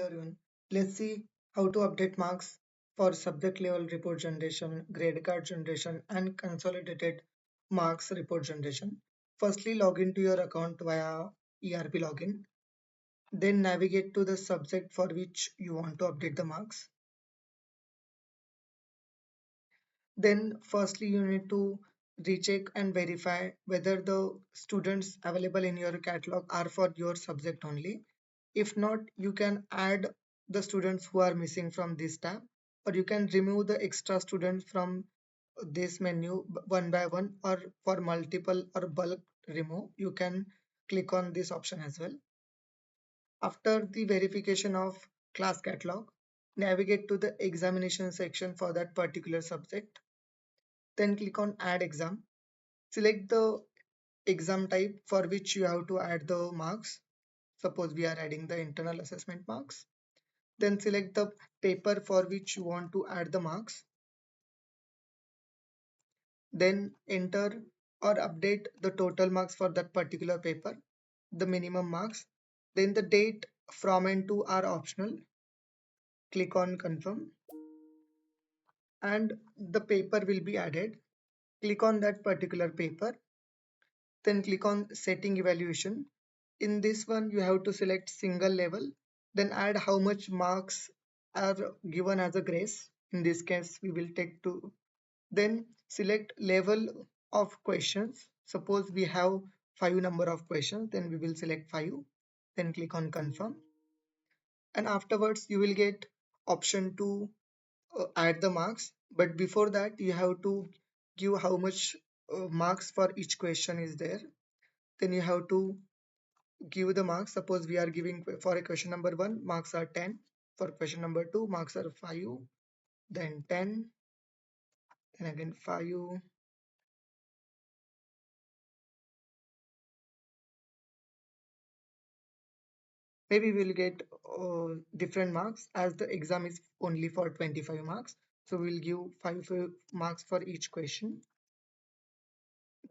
everyone. Let's see how to update marks for subject level report generation, grade card generation, and consolidated marks report generation. Firstly, log into your account via ERP login. Then navigate to the subject for which you want to update the marks. Then firstly, you need to recheck and verify whether the students available in your catalog are for your subject only. If not, you can add the students who are missing from this tab, or you can remove the extra students from this menu one by one, or for multiple or bulk remove, you can click on this option as well. After the verification of class catalog, navigate to the examination section for that particular subject. Then click on add exam. Select the exam type for which you have to add the marks. Suppose we are adding the internal assessment marks. Then select the paper for which you want to add the marks. Then enter or update the total marks for that particular paper, the minimum marks. Then the date from and to are optional. Click on confirm and the paper will be added. Click on that particular paper. Then click on setting evaluation. In this one, you have to select single level, then add how much marks are given as a grace. In this case, we will take 2. Then select level of questions. Suppose we have 5 number of questions, then we will select 5. Then click on confirm. And afterwards, you will get option to add the marks. But before that, you have to give how much marks for each question is there. Then you have to give the marks. Suppose we are giving for a question number 1 marks are 10, for question number 2 marks are 5, then 10, then again 5. Maybe we'll get different marks as the exam is only for 25 marks, so we'll give 5 marks for each question.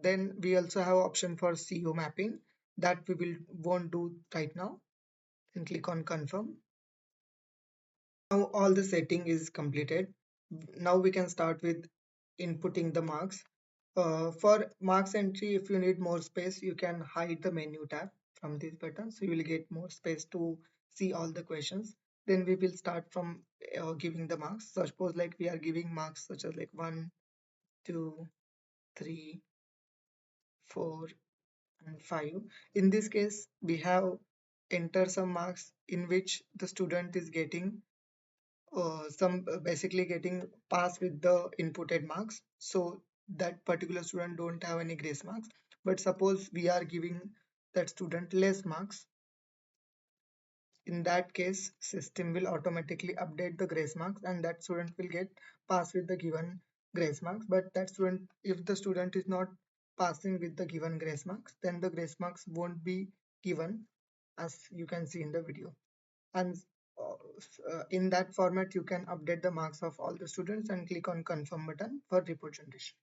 Then we also have option for CO mapping that we will won't do right now. Then click on confirm. Now all the setting is completed. Now we can start with inputting the marks. For marks entry, if you need more space, you can hide the menu tab from this button. So you will get more space to see all the questions. Then we will start from giving the marks. So suppose like we are giving marks such as like 1, 2, 3, 4, and 5. In this case, we have enter some marks in which the student is getting some basically getting pass with the inputted marks, so that particular student don't have any grace marks. But suppose we are giving that student less marks, in that case system will automatically update the grace marks and that student will get pass with the given grace marks. But that student, if the student is not passing with the given grace marks, then the grace marks won't be given, as you can see in the video. And in that format you can update the marks of all the students and click on confirm button for report generation.